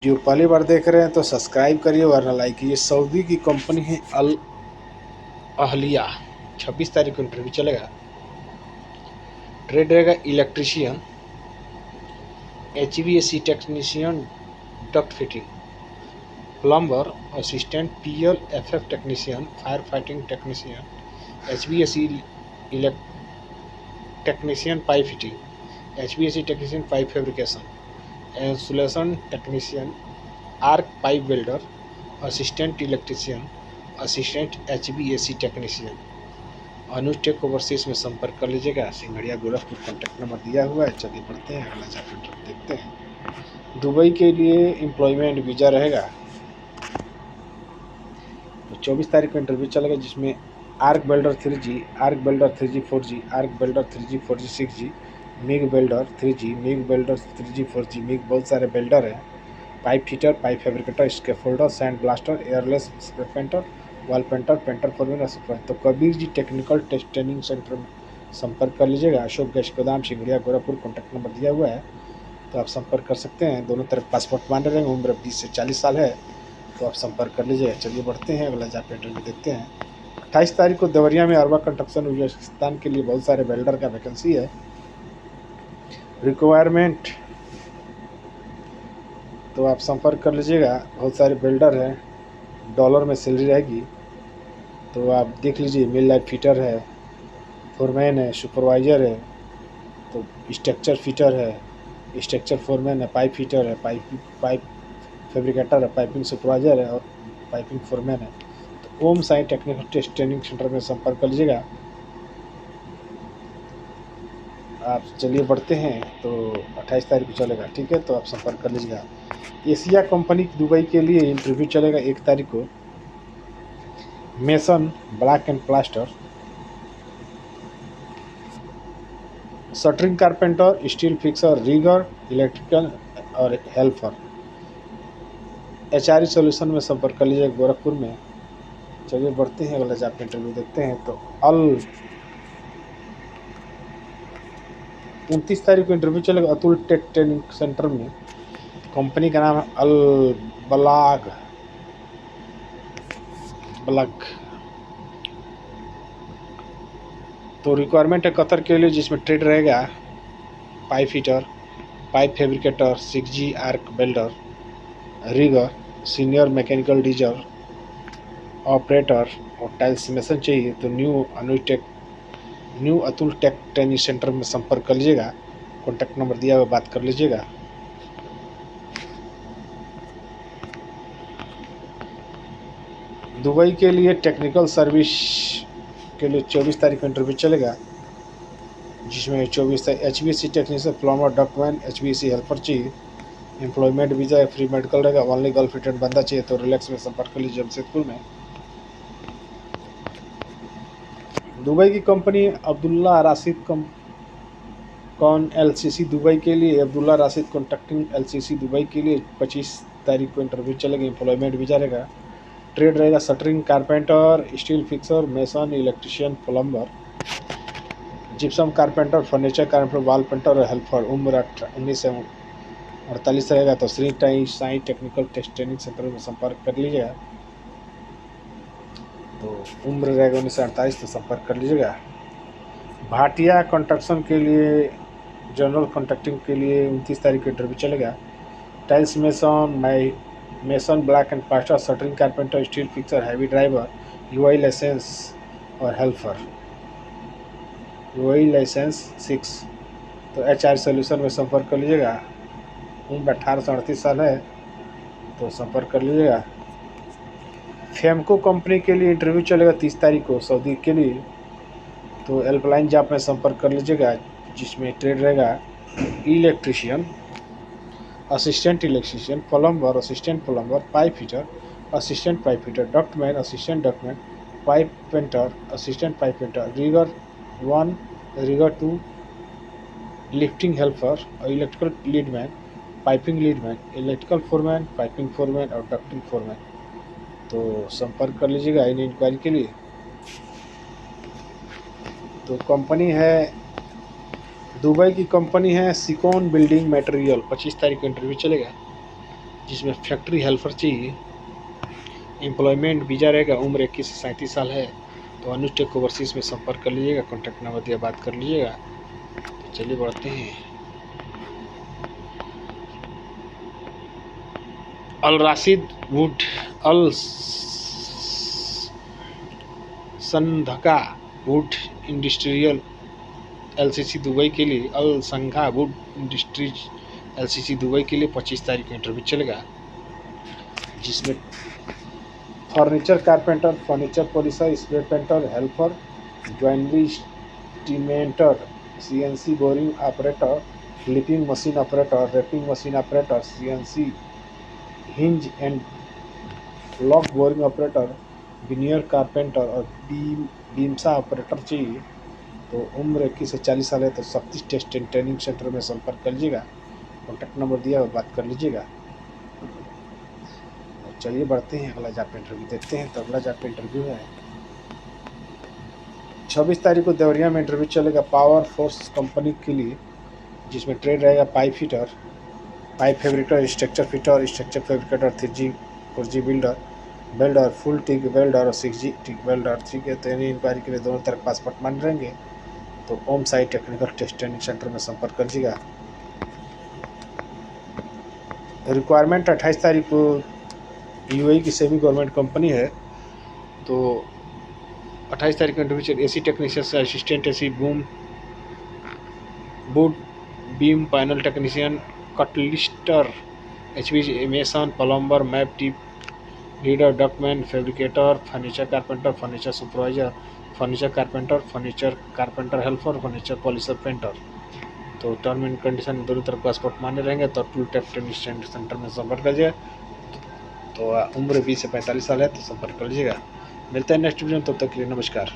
जो पहली बार देख रहे हैं तो सब्सक्राइब करिए वरना लाइक कीजिए। सऊदी की कंपनी है अल अहलिया। 26 तारीख को इंटरव्यू चलेगा। ट्रेड रहेगा electrician, HVAC technician, duct fitting, plumber, assistant PLFF technician, fire fighting technician, HVAC technician pipe fitting, HVAC technician pipe fabrication, insulation technician, arc pipe welder, assistant electrician, assistant HVAC technician. अनुष्टेक overseas में संपर्क कर लीजिएगा। Singhadiya Gorakhpur contact number दिया हुआ है। चलिए बढ़ते हैं, अगला चैप्टर देखते हैं। दुबई के लिए एम्प्लॉयमेंट वीज़ा रहेगा। तो 24 तारीख को इंटरव्यू चलेगा, जिसमें arc welder 3G, arc welder 3G 4G, arc welder 3G 4G 6G, MIG welder 3G, MIG welder 3G 4G, MIG बहुत सारे बेल्डर हैं। Pipe fitter, pipe fabricator, scaffolder, sand blaster, airless spray painter, wall painter, painter foreman और supervisor. तो Kabir ji technical test training centre में संपर्क कर लीजिएगा। Ashok gas गोदाम, सिंघड़िया गोरखपुर, कॉन्टैक्ट नंबर दिया हुआ है, तो आप संपर्क कर सकते हैं। दोनों तरफ पासपोर्ट मान्य रहेंगे। उम्र 20 से 40 साल है, तो आप संपर्क कर लीजिएगा। चलिए बढ़ते हैं, अगला जॉब इंटरव्यू देखते हैं। 28 तारीख को देवरिया में अरवा कंस्ट्रक्शन उज्बेकिस्तान के लिए बहुत सारे वेल्डर का वैकेंसी है। रिक्वायरमेंट तो आप संपर्क कर लीजिएगा। बहुत सारे बिल्डर हैं, डॉलर में सैलरी रहेगी, तो आप देख लीजिए। मिल लाइट फिटर है, फोरमैन है, सुपरवाइज़र है, तो स्ट्रक्चर फिटर है, स्ट्रक्चर फोरमैन है, पाइप फिटर है, पाइप फैब्रिकेटर है, पाइपिंग सुपरवाइज़र है और पाइपिंग फोरमैन है। तो Om Sai technical test training centre में संपर्क कर लीजिएगा आप। चलिए बढ़ते हैं, तो 28 तारीख को चलेगा, ठीक है, तो आप संपर्क कर लीजिएगा। एशिया कंपनी दुबई के लिए इंटरव्यू चलेगा 1 तारीख को। Mason, black and plaster, shuttering carpenter, steel fixer, rigger, electrical और हेल्पर। HRE सॉल्यूशन में संपर्क कर लीजिए गोरखपुर में। चलिए बढ़ते हैं, अगला जॉब इंटरव्यू देखते हैं। तो 29 तारीख को इंटरव्यू चलेगा अतुल टेक ट्रेनिंग सेंटर में। कंपनी का नाम है अल बलाग ब्लग। तो रिक्वायरमेंट है कतर के लिए, जिसमें ट्रेड रहेगा pipe fitter, pipe fabricator, 6G arc welder, rigger, senior mechanical dozer operator और टाइल्स मेसन चाहिए। तो new Atul tech training centre में संपर्क कर लीजिएगा। कॉन्टैक्ट नंबर दिया हुआ, बात कर लीजिएगा। दुबई के लिए टेक्निकल सर्विस के लिए 24 तारीख को इंटरव्यू चलेगा, जिसमें 24 तारीख HVAC technician, plumber, ductman, HVAC helper चाहिए। एम्प्लॉयमेंट वीज़ा है, फ्री मेडिकल रहेगा। ओनली गर्ल फिटेड बंदा चाहिए, तो रिलैक्स में संपर्क कर लीजिए जमशेदपुर में। दुबई की company Abdullah Rashid con LCC Dubai के लिए, Abdullah Rashid contracting LCC Dubai के लिए 25 तारीख को इंटरव्यू चलेगा। एम्प्लॉयमेंट वीज़ा रहेगा। ट्रेड रहेगा shuttering carpenter, steel fixer, mason, electrician, plumber, gypsum carpenter, furniture carpenter, wall painter और हेल्पर। उम्र 19 से 48 रहेगा। तो Shri Sai technical test training centre में संपर्क कर लीजिएगा। तो उम्र रहेगा 19 से 48, तो संपर्क कर लीजिएगा। भाटिया कंस्ट्रक्शन के लिए, जनरल कॉन्ट्रैक्टिंग के लिए 29 तारीख को इंटरव्यू चलेगा। Tiles mason, black and plaster, shuttering carpenter, steel fixer, heavy driver, UI licence और हेल्पर। UI licence 6। तो HR सोल्यूशन में संपर्क कर लीजिएगा। उम्र 18 से 38 साल है, तो संपर्क कर लीजिएगा। फेमको कंपनी के लिए इंटरव्यू चलेगा 30 तारीख को सऊदी के लिए। तो हेल्पलाइन जॉब में संपर्क कर लीजिएगा, जिसमें ट्रेड रहेगा electrician, assistant electrician, plumber, assistant plumber, pipe fitter, assistant pipe fitter, ductman, assistant ductman, pipe painter, assistant pipe painter, rigger 1, rigger 2, lifting helper और electrical leadman, piping leadman, electrical foreman, piping foreman और ducting foreman. तो संपर्क कर लीजिएगा इन inquiry के लिए। तो company है, दुबई की कंपनी है सिकोन बिल्डिंग मटेरियल। 25 तारीख को इंटरव्यू चलेगा। जिसमें फैक्ट्री हेल्पर चाहिए। एम्प्लॉयमेंट वीज़ा रहेगा। उम्र 21 से 37 साल है तो अनुज टेक ओवरसीज में संपर्क कर लीजिएगा। कॉन्टैक्ट नंबर दिया, बात कर लीजिएगा। तो चलिए बढ़ते हैं। अल राशिद वुड अल संघा वुड इंडस्ट्रियल एलसीसी दुबई के लिए अल संघा वुड इंडस्ट्रीज एलसीसी दुबई के लिए 25 तारीख को इंटरव्यू चलेगा, जिसमें furniture carpenter, furniture polisher, spray painter, helper, jewellery स्टीमेंटर, CNC boring operator, flipping machine operator, wrapping machine operator, CNC hinge and lock boring operator, veneer carpenter और बीमसा ऑपरेटर चाहिए। तो उम्र 21 से 40 साल है तो शक्ति टेस्ट एंड ट्रेनिंग सेंटर में संपर्क कर लीजिएगा। कॉन्टैक्ट नंबर दिया और बात कर लीजिएगा। चलिए बढ़ते हैं, अगला जॉब इंटरव्यू देखते हैं। तो अगला जॉब इंटरव्यू है 26 तारीख को देवरिया में इंटरव्यू चलेगा पावर फोर्स कंपनी के लिए, जिसमें ट्रेड रहेगा pipe fitter, pipe fabricator, structure fitter, structure fabricator, 3G 4G builder, welder, full TIG welder और 6G टिक वेल्डर। ठीक है, तो यानी इंक्वायरी के लिए दोनों तरफ पासपोर्ट मान रहेंगे। तो home site technical test training centre में संपर्क करिएगा। रिक्वायरमेंट 28 तारीख को यूएई की सेमी गवर्नमेंट कंपनी है। तो 28 तारीख को इंटरव्यू एसी टेक्नीशियन से assistant AC boot beam panel technician, कटलिस्टर, HV mason, plumber, map tip reader, document fabricator, furniture carpenter, furniture supervisor, furniture carpenter helper, furniture polisher painter. तो term and condition दोनों तरफ passport मान्य रहेंगे। तो tool tap training centre में संपर्क करिए। तो उम्र 20 से 45 साल है तो संपर्क कर लीजिएगा। मिलते हैं नेक्स्ट वीडियो में, तब तक के लिए नमस्कार।